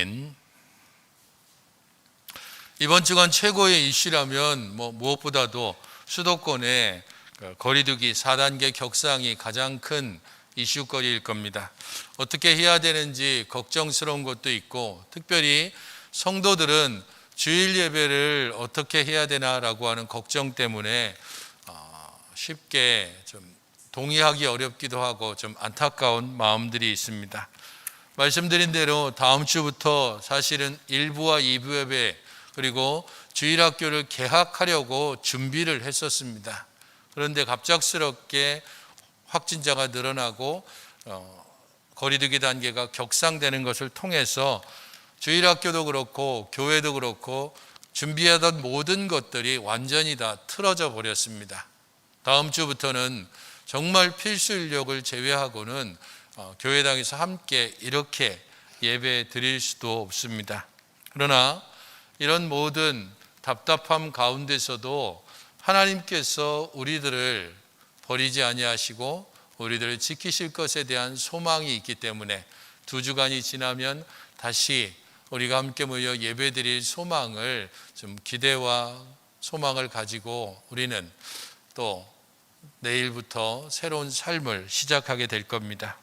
아멘. 이번 주간 최고의 이슈라면 무엇보다도 수도권의 거리두기 4단계 격상이 가장 큰 이슈거리일 겁니다. 어떻게 해야 되는지 걱정스러운 것도 있고, 특별히 성도들은 주일 예배를 어떻게 해야 되나라고 하는 걱정 때문에 쉽게 좀 동의하기 어렵기도 하고 좀 안타까운 마음들이 있습니다. 말씀드린 대로 다음 주부터 사실은 1부와 2부 예배 그리고 주일학교를 개학하려고 준비를 했었습니다. 그런데 갑작스럽게 확진자가 늘어나고 거리두기 단계가 격상되는 것을 통해서 주일학교도 그렇고 교회도 그렇고 준비하던 모든 것들이 완전히 다 틀어져 버렸습니다. 다음 주부터는 정말 필수 인력을 제외하고는 교회당에서 함께 이렇게 예배 드릴 수도 없습니다. 그러나 이런 모든 답답함 가운데서도 하나님께서 우리들을 버리지 아니하시고 우리들을 지키실 것에 대한 소망이 있기 때문에 2주간이 지나면 다시 우리가 함께 모여 예배 드릴 소망을 좀 기대와 소망을 가지고 우리는 또 내일부터 새로운 삶을 시작하게 될 겁니다.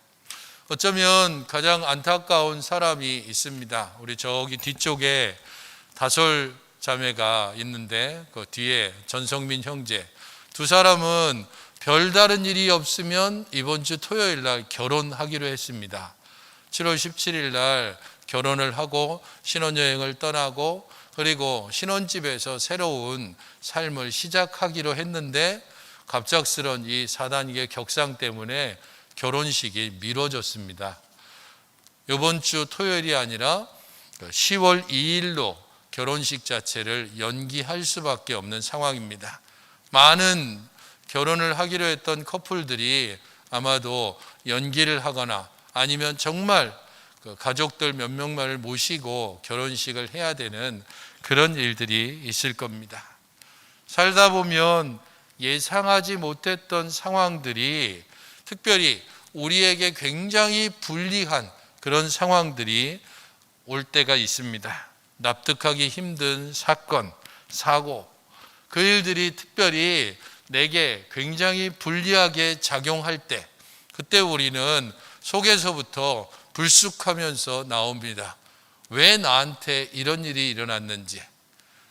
어쩌면 가장 안타까운 사람이 있습니다. 우리 저기 뒤쪽에 다솔 자매가 있는데 그 뒤에 전성민 형제, 두 사람은 별다른 일이 없으면 이번 주 토요일 날 결혼하기로 했습니다. 7월 17일 날 결혼을 하고 신혼여행을 떠나고 그리고 신혼집에서 새로운 삶을 시작하기로 했는데 갑작스런 이 4단계 격상 때문에 결혼식이 미뤄졌습니다. 이번 주 토요일이 아니라 10월 2일로 결혼식 자체를 연기할 수밖에 없는 상황입니다. 많은 결혼을 하기로 했던 커플들이 아마도 연기를 하거나 아니면 정말 가족들 몇 명만을 모시고 결혼식을 해야 되는 그런 일들이 있을 겁니다. 살다 보면 예상하지 못했던 상황들이 특별히 우리에게 굉장히 불리한 그런 상황들이 올 때가 있습니다. 납득하기 힘든 사건, 사고, 그 일들이 특별히 내게 굉장히 불리하게 작용할 때 그때 우리는 속에서부터 불쑥하면서 나옵니다. 왜 나한테 이런 일이 일어났는지,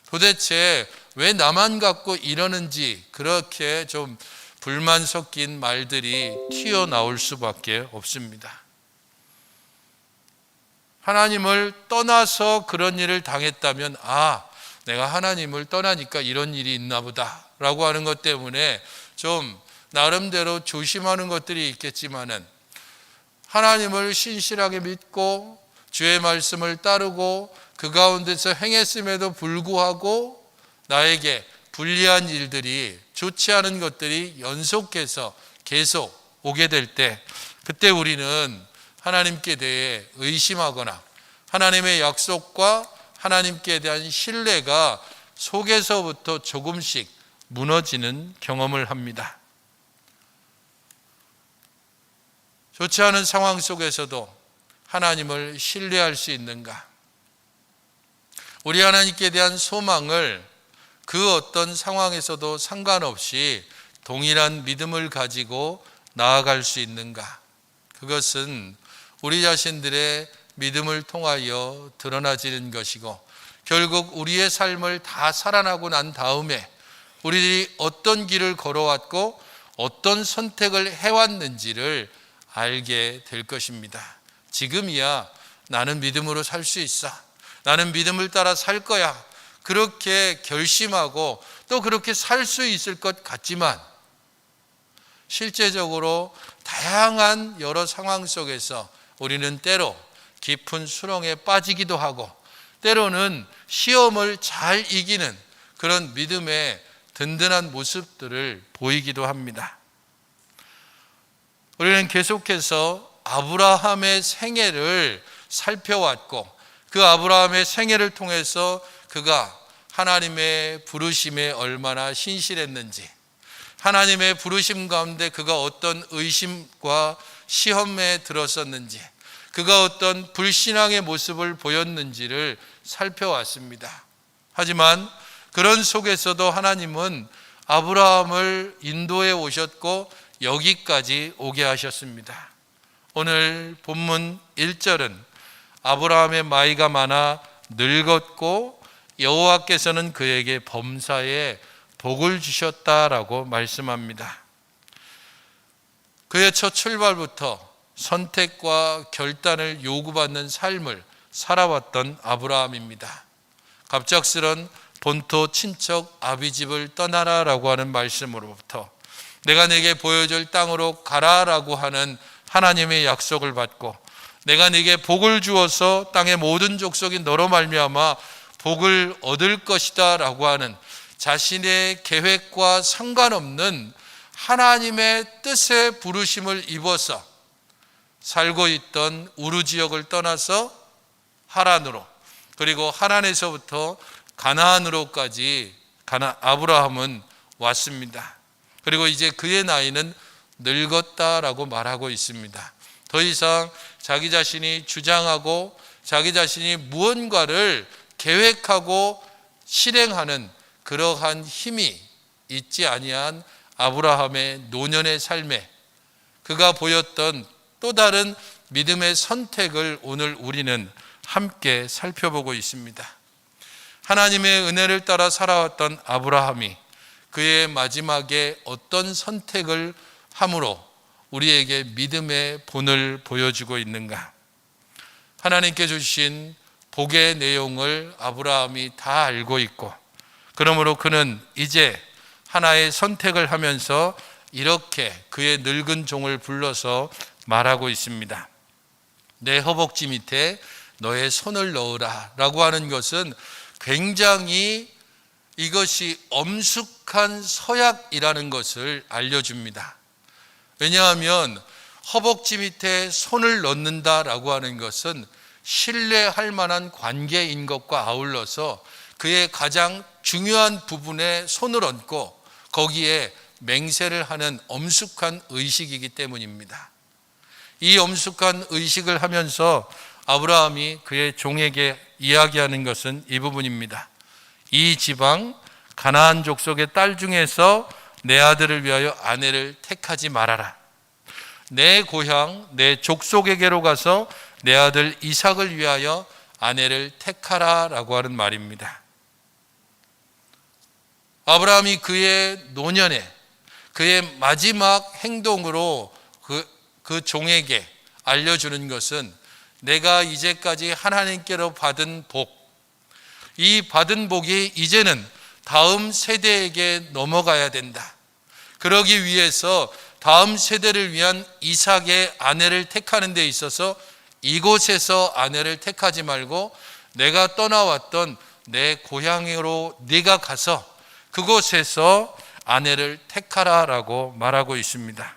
도대체 왜 나만 갖고 이러는지 그렇게 좀 불만 섞인 말들이 튀어나올 수밖에 없습니다. 하나님을 떠나서 그런 일을 당했다면 내가 하나님을 떠나니까 이런 일이 있나 보다 라고 하는 것 때문에 좀 나름대로 조심하는 것들이 있겠지만은 하나님을 신실하게 믿고 주의 말씀을 따르고 그 가운데서 행했음에도 불구하고 나에게 불리한 일들이, 좋지 않은 것들이 연속해서 계속 오게 될 때 그때 우리는 하나님께 대해 의심하거나 하나님의 약속과 하나님께 대한 신뢰가 속에서부터 조금씩 무너지는 경험을 합니다. 좋지 않은 상황 속에서도 하나님을 신뢰할 수 있는가? 우리 하나님께 대한 소망을 그 어떤 상황에서도 상관없이 동일한 믿음을 가지고 나아갈 수 있는가? 그것은 우리 자신들의 믿음을 통하여 드러나지는 것이고 결국 우리의 삶을 다 살아나고 난 다음에 우리들이 어떤 길을 걸어왔고 어떤 선택을 해왔는지를 알게 될 것입니다. 지금이야 나는 믿음으로 살 수 있어. 나는 믿음을 따라 살 거야. 그렇게 결심하고 또 그렇게 살 수 있을 것 같지만 실제적으로 다양한 여러 상황 속에서 우리는 때로 깊은 수렁에 빠지기도 하고 때로는 시험을 잘 이기는 그런 믿음의 든든한 모습들을 보이기도 합니다. 우리는 계속해서 아브라함의 생애를 살펴왔고 그 아브라함의 생애를 통해서 그가 하나님의 부르심에 얼마나 신실했는지, 하나님의 부르심 가운데 그가 어떤 의심과 시험에 들었었는지, 그가 어떤 불신앙의 모습을 보였는지를 살펴왔습니다. 하지만 그런 속에서도 하나님은 아브라함을 인도해 오셨고 여기까지 오게 하셨습니다. 오늘 본문 1절은 아브라함의 나이가 많아 늙었고 여호와께서는 그에게 범사에 복을 주셨다라고 말씀합니다. 그의 첫 출발부터 선택과 결단을 요구받는 삶을 살아왔던 아브라함입니다. 갑작스런 본토 친척 아비집을 떠나라라고 하는 말씀으로부터 내가 내게 보여줄 땅으로 가라라고 하는 하나님의 약속을 받고 내가 네게 복을 주어서 땅의 모든 족속이 너로 말미암아 복을 얻을 것이다 라고 하는 자신의 계획과 상관없는 하나님의 뜻의 부르심을 입어서 살고 있던 우르 지역을 떠나서 하란으로, 그리고 하란에서부터 가나안으로까지 아브라함은 왔습니다. 그리고 이제 그의 나이는 늙었다라고 말하고 있습니다. 더 이상 자기 자신이 주장하고 자기 자신이 무언가를 계획하고 실행하는 그러한 힘이 있지 아니한 아브라함의 노년의 삶에 그가 보였던 또 다른 믿음의 선택을 오늘 우리는 함께 살펴보고 있습니다. 하나님의 은혜를 따라 살아왔던 아브라함이 그의 마지막에 어떤 선택을 함으로 우리에게 믿음의 본을 보여주고 있는가? 하나님께 주신 복의 내용을 아브라함이 다 알고 있고, 그러므로 그는 이제 하나의 선택을 하면서 이렇게 그의 늙은 종을 불러서 말하고 있습니다. 내 허벅지 밑에 너의 손을 넣으라 라고 하는 것은 굉장히 이것이 엄숙한 서약이라는 것을 알려줍니다. 왜냐하면 허벅지 밑에 손을 넣는다라고 하는 것은 신뢰할 만한 관계인 것과 아울러서 그의 가장 중요한 부분에 손을 얹고 거기에 맹세를 하는 엄숙한 의식이기 때문입니다. 이 엄숙한 의식을 하면서 아브라함이 그의 종에게 이야기하는 것은 이 부분입니다. 이 지방 가나안 족속의 딸 중에서 내 아들을 위하여 아내를 택하지 말아라. 내 고향 내 족속에게로 가서 내 아들 이삭을 위하여 아내를 택하라 라고 하는 말입니다. 아브라함이 그의 노년에 그의 마지막 행동으로 그 종에게 알려주는 것은 내가 이제까지 하나님께로 받은 복, 이 받은 복이 이제는 다음 세대에게 넘어가야 된다. 그러기 위해서 다음 세대를 위한 이삭의 아내를 택하는 데 있어서 이곳에서 아내를 택하지 말고 내가 떠나왔던 내 고향으로 네가 가서 그곳에서 아내를 택하라라고 말하고 있습니다.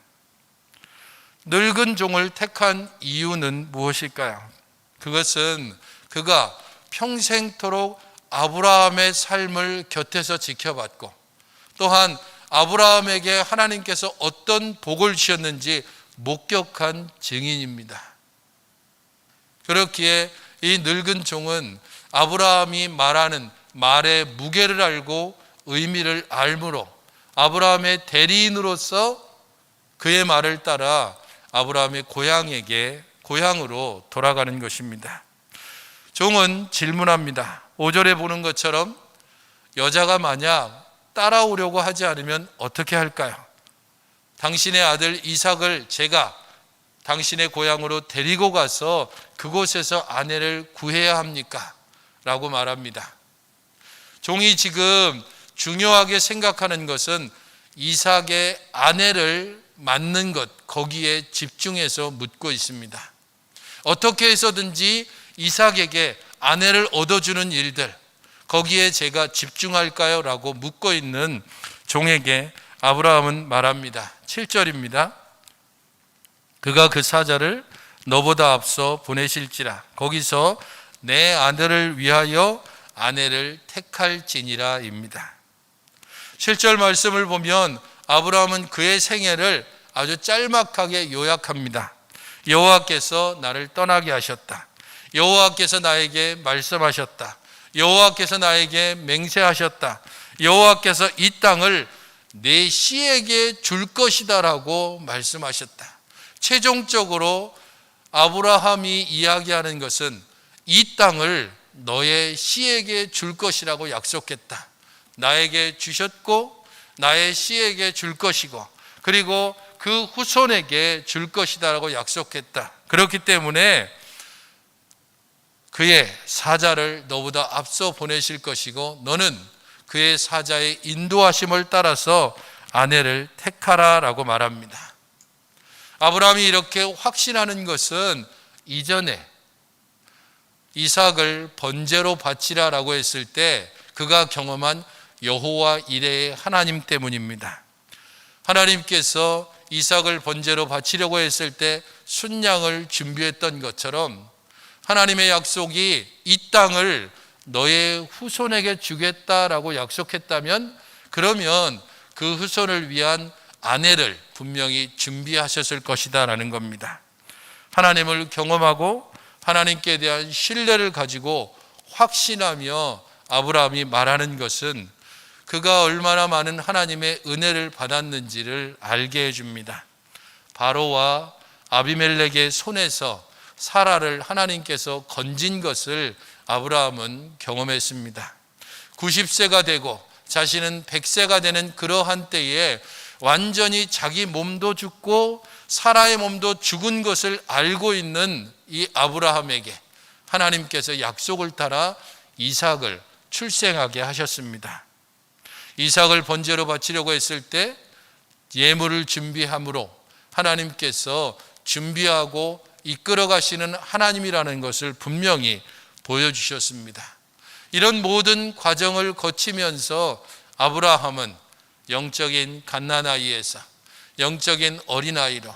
늙은 종을 택한 이유는 무엇일까요? 그것은 그가 평생토록 아브라함의 삶을 곁에서 지켜봤고 또한 아브라함에게 하나님께서 어떤 복을 주셨는지 목격한 증인입니다. 그렇기에 이 늙은 종은 아브라함이 말하는 말의 무게를 알고 의미를 알므로 아브라함의 대리인으로서 그의 말을 따라 아브라함의 고향으로 돌아가는 것입니다. 종은 질문합니다. 5절에 보는 것처럼 여자가 만약 따라오려고 하지 않으면 어떻게 할까요? 당신의 아들 이삭을 제가 당신의 고향으로 데리고 가서 그곳에서 아내를 구해야 합니까? 라고 말합니다. 종이 지금 중요하게 생각하는 것은 이삭의 아내를 맞는 것, 거기에 집중해서 묻고 있습니다. 어떻게 해서든지 이삭에게 아내를 얻어주는 일들, 거기에 제가 집중할까요? 라고 묻고 있는 종에게 아브라함은 말합니다. 7절입니다. 그가 그 사자를 너보다 앞서 보내실지라 거기서 내 아들을 위하여 아내를 택할지니라 입니다. 7절 말씀을 보면 아브라함은 그의 생애를 아주 짤막하게 요약합니다. 여호와께서 나를 떠나게 하셨다. 여호와께서 나에게 말씀하셨다. 여호와께서 나에게 맹세하셨다. 여호와께서 이 땅을 내 씨에게 줄 것이다 라고 말씀하셨다. 최종적으로 아브라함이 이야기하는 것은 이 땅을 너의 씨에게 줄 것이라고 약속했다. 나에게 주셨고 나의 씨에게 줄 것이고 그리고 그 후손에게 줄 것이다 라고 약속했다. 그렇기 때문에 그의 사자를 너보다 앞서 보내실 것이고 너는 그의 사자의 인도하심을 따라서 아내를 택하라 라고 말합니다. 아브라함이 이렇게 확신하는 것은 이전에 이삭을 번제로 바치라 라고 했을 때 그가 경험한 여호와 이레의 하나님 때문입니다. 하나님께서 이삭을 번제로 바치려고 했을 때 순양을 준비했던 것처럼 하나님의 약속이 이 땅을 너의 후손에게 주겠다라고 약속했다면 그러면 그 후손을 위한 아내를 분명히 준비하셨을 것이다 라는 겁니다. 하나님을 경험하고 하나님께 대한 신뢰를 가지고 확신하며 아브라함이 말하는 것은 그가 얼마나 많은 하나님의 은혜를 받았는지를 알게 해줍니다. 바로와 아비멜렉의 손에서 사라를 하나님께서 건진 것을 아브라함은 경험했습니다. 90세가 되고 자신은 100세가 되는 그러한 때에 완전히 자기 몸도 죽고 사라의 몸도 죽은 것을 알고 있는 이 아브라함에게 하나님께서 약속을 따라 이삭을 출생하게 하셨습니다. 이삭을 번제로 바치려고 했을 때 예물을 준비함으로 하나님께서 준비하고 이끌어 가시는 하나님이라는 것을 분명히 보여주셨습니다. 이런 모든 과정을 거치면서 아브라함은 영적인 갓난아이에서 영적인 어린아이로,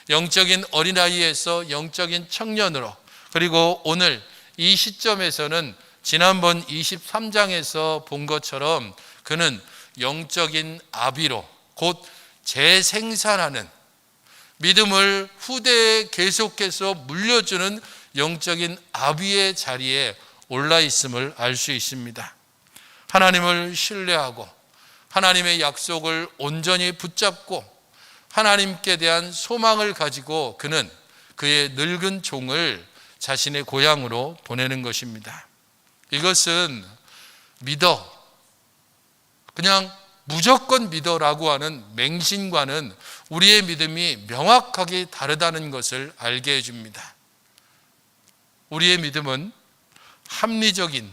영적인 어린아이에서 영적인 청년으로, 그리고 오늘 이 시점에서는 지난번 23장에서 본 것처럼 그는 영적인 아비로 곧 재생산하는 믿음을 후대에 계속해서 물려주는 영적인 아비의 자리에 올라 있음을 알 수 있습니다. 하나님을 신뢰하고 하나님의 약속을 온전히 붙잡고 하나님께 대한 소망을 가지고 그는 그의 늙은 종을 자신의 고향으로 보내는 것입니다. 이것은 믿어, 그냥 무조건 믿어라고 하는 맹신과는 우리의 믿음이 명확하게 다르다는 것을 알게 해줍니다. 우리의 믿음은 합리적인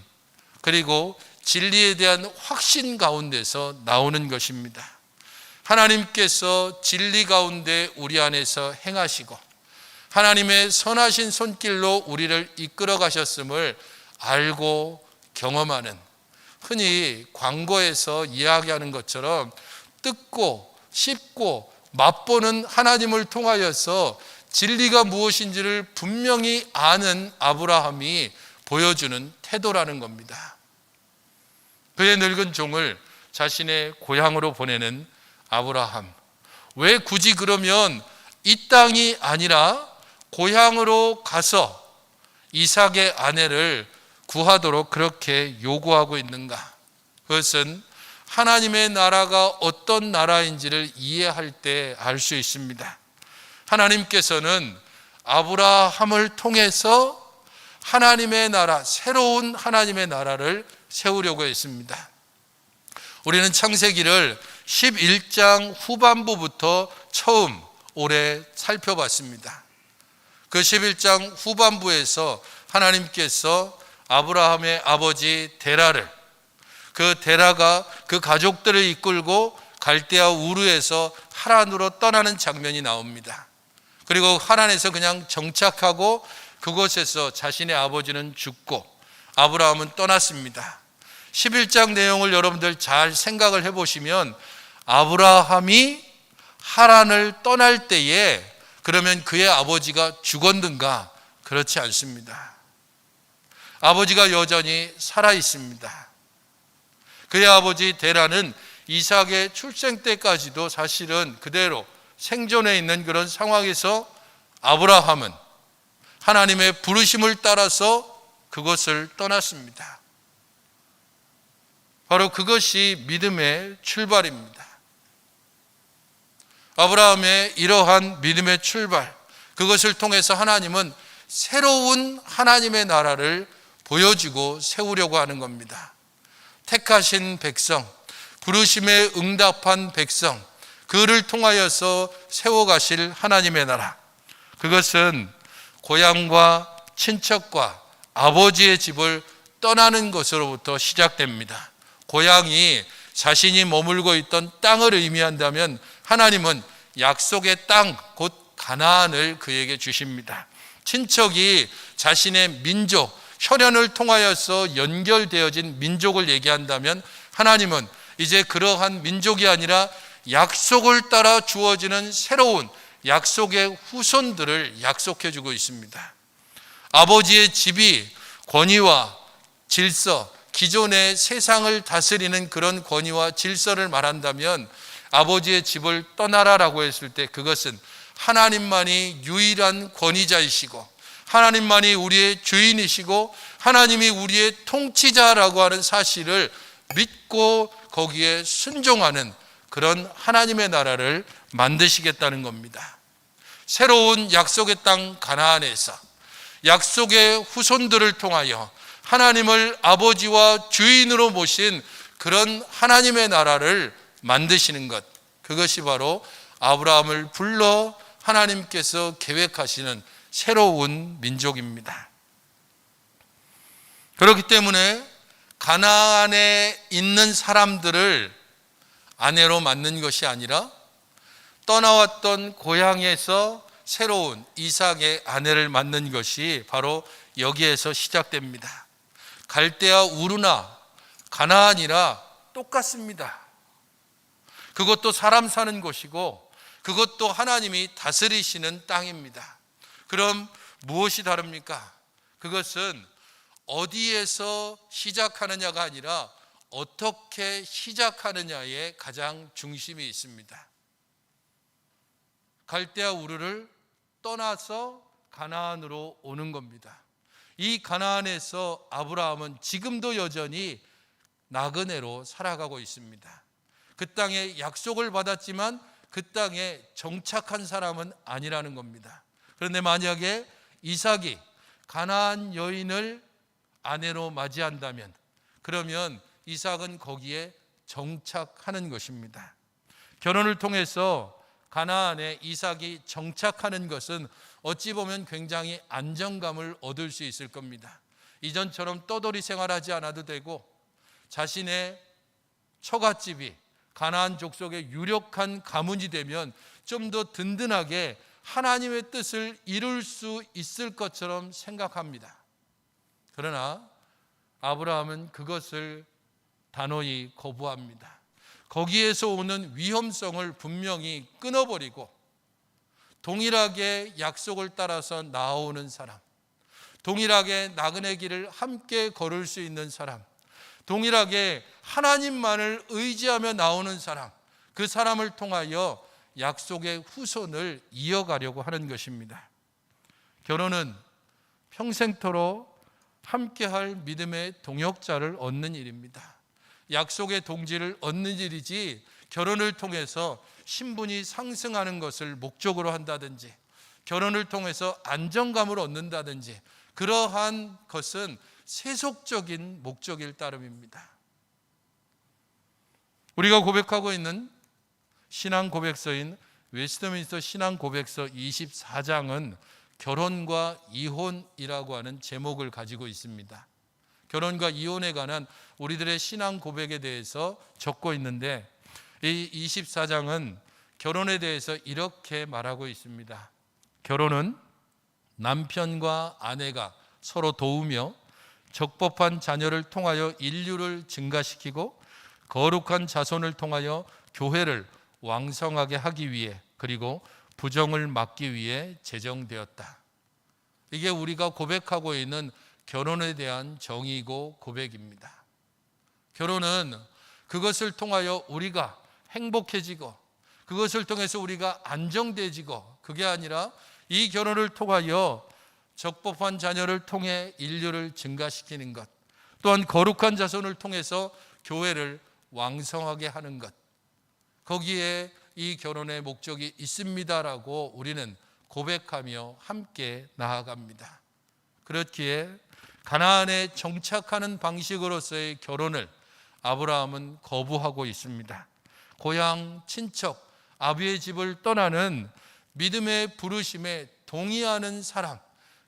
그리고 진리에 대한 확신 가운데서 나오는 것입니다. 하나님께서 진리 가운데 우리 안에서 행하시고 하나님의 선하신 손길로 우리를 이끌어 가셨음을 알고 경험하는, 흔히 광고에서 이야기하는 것처럼 뜯고 씹고 맛보는 하나님을 통하여서 진리가 무엇인지를 분명히 아는 아브라함이 보여주는 태도라는 겁니다. 그의 늙은 종을 자신의 고향으로 보내는 아브라함. 왜 굳이 그러면 이 땅이 아니라 고향으로 가서 이삭의 아내를 구하도록 그렇게 요구하고 있는가? 그것은 하나님의 나라가 어떤 나라인지를 이해할 때 알 수 있습니다. 하나님께서는 아브라함을 통해서 하나님의 나라, 새로운 하나님의 나라를 세우려고 했습니다. 우리는 창세기를 11장 후반부부터 처음 올해 살펴봤습니다. 그 11장 후반부에서 하나님께서 아브라함의 아버지 데라를, 그 데라가 그 가족들을 이끌고 갈대아 우르에서 하란으로 떠나는 장면이 나옵니다. 그리고 하란에서 그냥 정착하고 그곳에서 자신의 아버지는 죽고 아브라함은 떠났습니다. 11장 내용을 여러분들 잘 생각을 해보시면 아브라함이 하란을 떠날 때에 그러면 그의 아버지가 죽었는가? 그렇지 않습니다. 아버지가 여전히 살아 있습니다. 그의 아버지 데라는 이삭의 출생 때까지도 사실은 그대로 생존해 있는 그런 상황에서 아브라함은 하나님의 부르심을 따라서 그것을 떠났습니다. 바로 그것이 믿음의 출발입니다. 아브라함의 이러한 믿음의 출발, 그것을 통해서 하나님은 새로운 하나님의 나라를 보여주고 세우려고 하는 겁니다. 택하신 백성, 부르심에 응답한 백성, 그를 통하여서 세워가실 하나님의 나라, 그것은 고향과 친척과 아버지의 집을 떠나는 것으로부터 시작됩니다. 고향이 자신이 머물고 있던 땅을 의미한다면 하나님은 약속의 땅, 곧 가나안을 그에게 주십니다. 친척이 자신의 민족, 혈연을 통하여서 연결되어진 민족을 얘기한다면 하나님은 이제 그러한 민족이 아니라 약속을 따라 주어지는 새로운 약속의 후손들을 약속해 주고 있습니다. 아버지의 집이 권위와 질서, 기존의 세상을 다스리는 그런 권위와 질서를 말한다면 아버지의 집을 떠나라라고 했을 때 그것은 하나님만이 유일한 권위자이시고 하나님만이 우리의 주인이시고 하나님이 우리의 통치자라고 하는 사실을 믿고 거기에 순종하는 그런 하나님의 나라를 만드시겠다는 겁니다. 새로운 약속의 땅 가나안에서 약속의 후손들을 통하여 하나님을 아버지와 주인으로 모신 그런 하나님의 나라를 만드시는 것, 그것이 바로 아브라함을 불러 하나님께서 계획하시는 새로운 민족입니다. 그렇기 때문에 가나안에 있는 사람들을 아내로 맞는 것이 아니라 떠나왔던 고향에서 새로운 이삭의 아내를 맞는 것이 바로 여기에서 시작됩니다. 갈대아 우르나 가나안이라 똑같습니다. 그것도 사람 사는 곳이고 그것도 하나님이 다스리시는 땅입니다. 그럼 무엇이 다릅니까? 그것은 어디에서 시작하느냐가 아니라 어떻게 시작하느냐에 가장 중심이 있습니다. 갈대아 우르를 떠나서 가나안으로 오는 겁니다. 이 가나안에서 아브라함은 지금도 여전히 나그네로 살아가고 있습니다. 그 땅에 약속을 받았지만 그 땅에 정착한 사람은 아니라는 겁니다. 그런데 만약에 이삭이 가나안 여인을 아내로 맞이한다면 그러면 이삭은 거기에 정착하는 것입니다. 결혼을 통해서 가나안에 이삭이 정착하는 것은 어찌 보면 굉장히 안정감을 얻을 수 있을 겁니다. 이전처럼 떠돌이 생활하지 않아도 되고 자신의 처갓집이 가나안 족속의 유력한 가문이 되면 좀 더 든든하게 하나님의 뜻을 이룰 수 있을 것처럼 생각합니다. 그러나 아브라함은 그것을 단호히 거부합니다. 거기에서 오는 위험성을 분명히 끊어버리고 동일하게 약속을 따라서 나아오는 사람, 동일하게 나그네 길을 함께 걸을 수 있는 사람, 동일하게 하나님만을 의지하며 나오는 사람, 그 사람을 통하여 약속의 후손을 이어가려고 하는 것입니다. 결혼은 평생토록 함께할 믿음의 동역자를 얻는 일입니다. 약속의 동지를 얻는 일이지 결혼을 통해서 신분이 상승하는 것을 목적으로 한다든지 결혼을 통해서 안정감을 얻는다든지 그러한 것은 세속적인 목적일 따름입니다. 우리가 고백하고 있는 신앙 고백서인 웨스트민스터 신앙 고백서 24장은 결혼과 이혼이라고 하는 제목을 가지고 있습니다. 결혼과 이혼에 관한 우리들의 신앙 고백에 대해서 적고 있는데 이 24장은 결혼에 대해서 이렇게 말하고 있습니다. 결혼은 남편과 아내가 서로 도우며 적법한 자녀를 통하여 인류를 증가시키고 거룩한 자손을 통하여 교회를 왕성하게 하기 위해 그리고 부정을 막기 위해 제정되었다. 이게 우리가 고백하고 있는 결혼에 대한 정의고 고백입니다. 결혼은 그것을 통하여 우리가 행복해지고 그것을 통해서 우리가 안정되지고 그게 아니라 이 결혼을 통하여 적법한 자녀를 통해 인류를 증가시키는 것, 또한 거룩한 자손을 통해서 교회를 왕성하게 하는 것, 거기에 이 결혼의 목적이 있습니다라고 우리는 고백하며 함께 나아갑니다. 그렇기에 가나안에 정착하는 방식으로서의 결혼을 아브라함은 거부하고 있습니다. 고향, 친척, 아비의 집을 떠나는 믿음의 부르심에 동의하는 사람,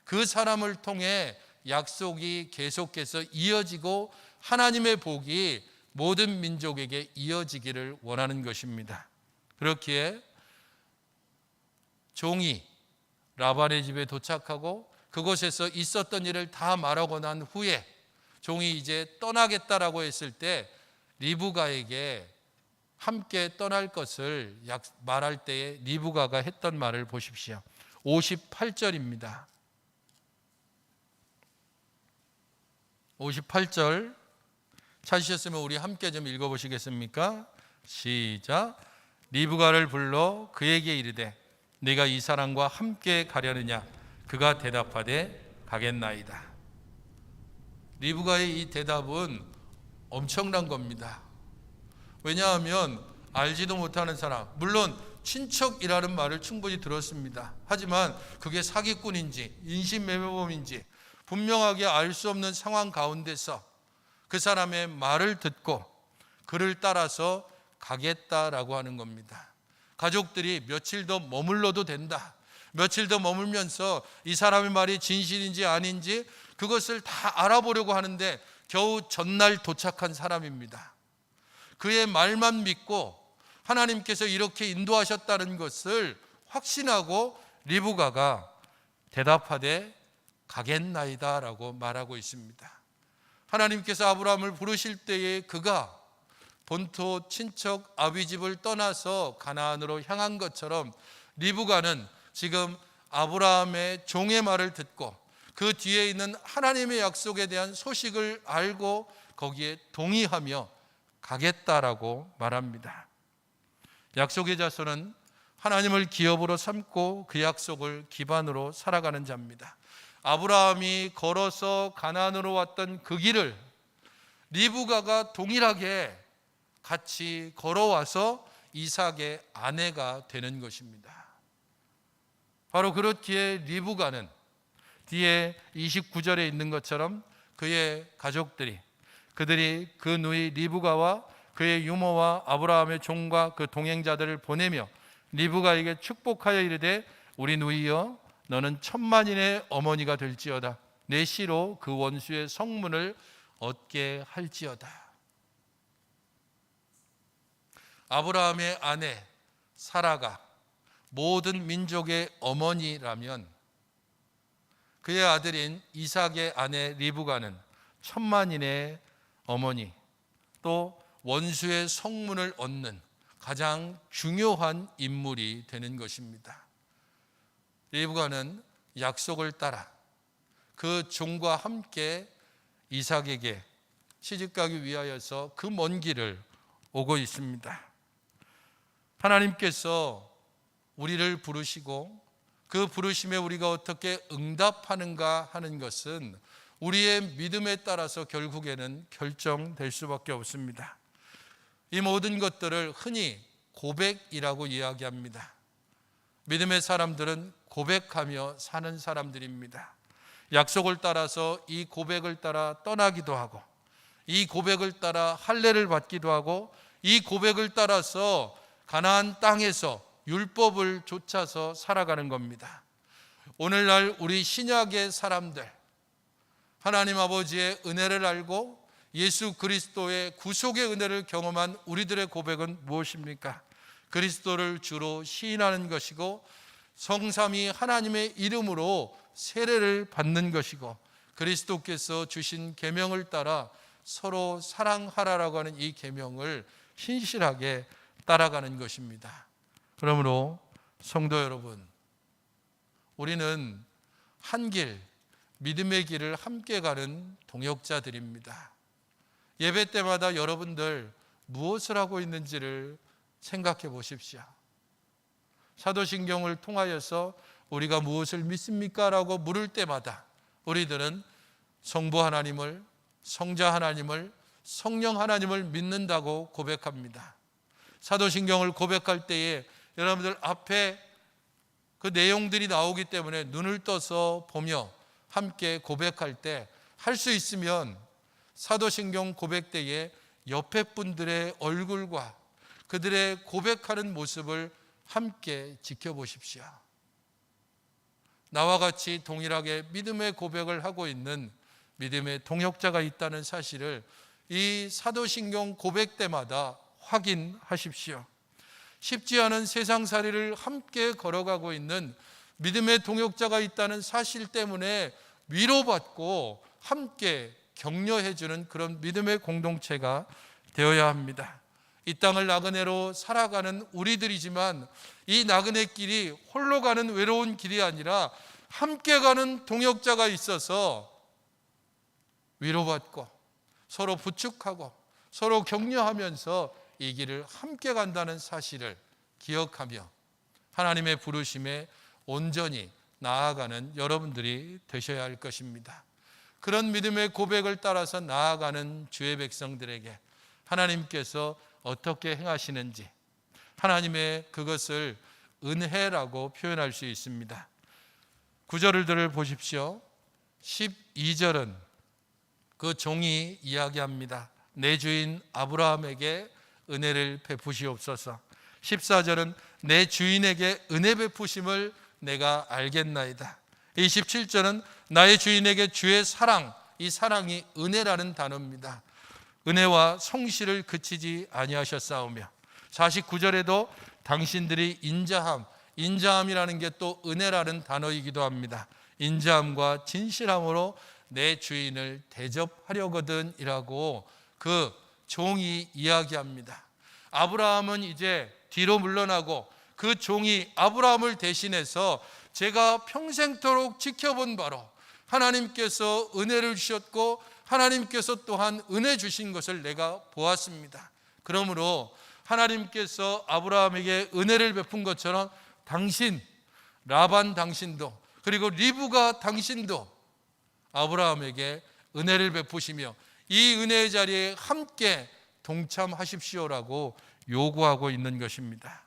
그 사람을 통해 약속이 계속해서 이어지고 하나님의 복이 모든 민족에게 이어지기를 원하는 것입니다. 그렇기에 종이 라반의 집에 도착하고 그곳에서 있었던 일을 다 말하고 난 후에 종이 이제 떠나겠다라고 했을 때 리브가에게 함께 떠날 것을 말할 때에 리브가가 했던 말을 보십시오. 58절입니다. 58절 찾으셨으면 우리 함께 좀 읽어보시겠습니까? 시작. 리브가를 불러 그에게 이르되 네가 이 사람과 함께 가려느냐? 그가 대답하되 가겠나이다. 리브가의 이 대답은 엄청난 겁니다. 왜냐하면 알지도 못하는 사람, 물론 친척이라는 말을 충분히 들었습니다. 하지만 그게 사기꾼인지 인신매매범인지 분명하게 알 수 없는 상황 가운데서 그 사람의 말을 듣고 그를 따라서 가겠다라고 하는 겁니다. 가족들이 며칠 더 머물러도 된다, 며칠 더 머물면서 이 사람의 말이 진실인지 아닌지 그것을 다 알아보려고 하는데 겨우 전날 도착한 사람입니다. 그의 말만 믿고 하나님께서 이렇게 인도하셨다는 것을 확신하고 리브가가 대답하되 가겠나이다 라고 말하고 있습니다. 하나님께서 아브라함을 부르실 때에 그가 본토 친척 아비 집을 떠나서 가나안으로 향한 것처럼 리브가는 지금 아브라함의 종의 말을 듣고 그 뒤에 있는 하나님의 약속에 대한 소식을 알고 거기에 동의하며 가겠다라고 말합니다. 약속의 자손은 하나님을 기업으로 삼고 그 약속을 기반으로 살아가는 자입니다. 아브라함이 걸어서 가나안으로 왔던 그 길을 리브가가 동일하게 같이 걸어와서 이삭의 아내가 되는 것입니다. 바로 그렇기에 리브가는 뒤에 29절에 있는 것처럼 그의 가족들이 그들이 그 누이 리브가와 그의 유모와 아브라함의 종과 그 동행자들을 보내며 리브가에게 축복하여 이르되 우리 누이여 너는 천만인의 어머니가 될지어다. 내 씨로 그 원수의 성문을 얻게 할지어다. 아브라함의 아내 사라가 모든 민족의 어머니라면 그의 아들인 이삭의 아내 리브가는 천만인의 어머니, 또 원수의 성문을 얻는 가장 중요한 인물이 되는 것입니다. 리브가는 약속을 따라 그 종과 함께 이삭에게 시집가기 위하여서 그 먼 길을 오고 있습니다. 하나님께서 우리를 부르시고 그 부르심에 우리가 어떻게 응답하는가 하는 것은 우리의 믿음에 따라서 결국에는 결정될 수밖에 없습니다. 이 모든 것들을 흔히 고백이라고 이야기합니다. 믿음의 사람들은 고백하며 사는 사람들입니다. 약속을 따라서 이 고백을 따라 떠나기도 하고 이 고백을 따라 할례를 받기도 하고 이 고백을 따라서 가나안 땅에서 율법을 좇아서 살아가는 겁니다. 오늘날 우리 신약의 사람들, 하나님 아버지의 은혜를 알고 예수 그리스도의 구속의 은혜를 경험한 우리들의 고백은 무엇입니까? 그리스도를 주로 시인하는 것이고 성삼위 하나님의 이름으로 세례를 받는 것이고 그리스도께서 주신 계명을 따라 서로 사랑하라라고 하는 이 계명을 신실하게 따라가는 것입니다. 그러므로 성도 여러분, 우리는 한 길, 믿음의 길을 함께 가는 동역자들입니다. 예배 때마다 여러분들 무엇을 하고 있는지를 생각해 보십시오. 사도신경을 통하여서 우리가 무엇을 믿습니까? 라고 물을 때마다 우리들은 성부 하나님을, 성자 하나님을, 성령 하나님을 믿는다고 고백합니다. 사도신경을 고백할 때에 여러분들 앞에 그 내용들이 나오기 때문에 눈을 떠서 보며 함께 고백할 때 할 수 있으면 사도신경 고백 때에 옆에 분들의 얼굴과 그들의 고백하는 모습을 함께 지켜보십시오. 나와 같이 동일하게 믿음의 고백을 하고 있는 믿음의 동역자가 있다는 사실을 이 사도신경 고백 때마다 확인하십시오. 쉽지 않은 세상살이를 함께 걸어가고 있는 믿음의 동역자가 있다는 사실 때문에 위로받고 함께 격려해주는 그런 믿음의 공동체가 되어야 합니다. 이 땅을 나그네로 살아가는 우리들이지만 이 나그네 길이 홀로 가는 외로운 길이 아니라 함께 가는 동역자가 있어서 위로받고 서로 부축하고 서로 격려하면서 이 길을 함께 간다는 사실을 기억하며 하나님의 부르심에 온전히 나아가는 여러분들이 되셔야 할 것입니다. 그런 믿음의 고백을 따라서 나아가는 주의 백성들에게 하나님께서 어떻게 행하시는지 하나님의 그것을 은혜라고 표현할 수 있습니다. 9절을 보십시오. 12절은 그 종이 이야기합니다. 내 주인 아브라함에게 은혜를 베푸시옵소서. 14절은 내 주인에게 은혜 베푸심을 내가 알겠나이다. 27절은 나의 주인에게 주의 사랑, 이 사랑이 은혜라는 단어입니다. 은혜와 성실을 그치지 아니하셨사오며 49절에도 당신들이 인자함이라는 게 또 은혜라는 단어이기도 합니다. 인자함과 진실함으로 내 주인을 대접하려거든이라고 그 종이 이야기합니다. 아브라함은 이제 뒤로 물러나고 그 종이 아브라함을 대신해서 제가 평생토록 지켜본 바로 하나님께서 은혜를 주셨고 하나님께서 또한 은혜 주신 것을 내가 보았습니다. 그러므로 하나님께서 아브라함에게 은혜를 베푼 것처럼 당신, 라반 당신도 그리고 리브가 당신도 아브라함에게 은혜를 베푸시며 이 은혜의 자리에 함께 동참하십시오라고 요구하고 있는 것입니다.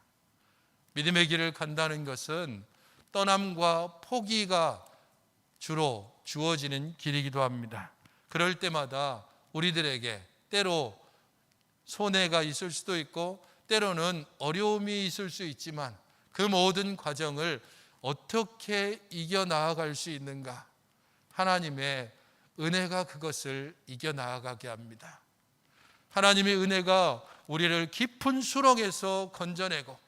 믿음의 길을 간다는 것은 떠남과 포기가 주로 주어지는 길이기도 합니다. 그럴 때마다 우리들에게 때로 손해가 있을 수도 있고 때로는 어려움이 있을 수 있지만 그 모든 과정을 어떻게 이겨나아갈 수 있는가? 하나님의 은혜가 그것을 이겨나아가게 합니다. 하나님의 은혜가 우리를 깊은 수렁에서 건져내고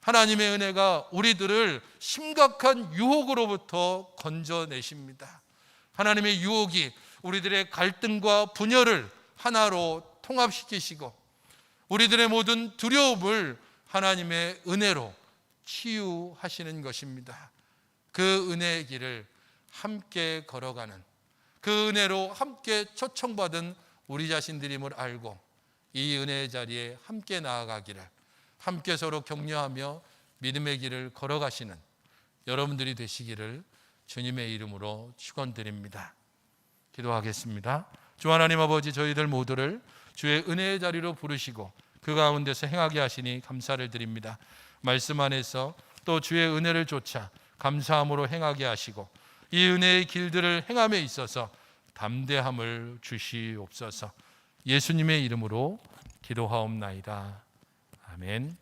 하나님의 은혜가 우리들을 심각한 유혹으로부터 건져내십니다. 하나님의 유혹이 우리들의 갈등과 분열을 하나로 통합시키시고 우리들의 모든 두려움을 하나님의 은혜로 치유하시는 것입니다. 그 은혜의 길을 함께 걸어가는 그 은혜로 함께 초청받은 우리 자신들임을 알고 이 은혜의 자리에 함께 나아가기를 함께 서로 격려하며 믿음의 길을 걸어가시는 여러분들이 되시기를 주님의 이름으로 축원드립니다. 기도하겠습니다. 주 하나님 아버지, 저희들 모두를 주의 은혜의 자리로 부르시고 그 가운데서 행하게 하시니 감사를 드립니다. 말씀 안에서 또 주의 은혜를 쫓아 감사함으로 행하게 하시고 이 은혜의 길들을 행함에 있어서 담대함을 주시옵소서. 예수님의 이름으로 기도하옵나이다. 아멘.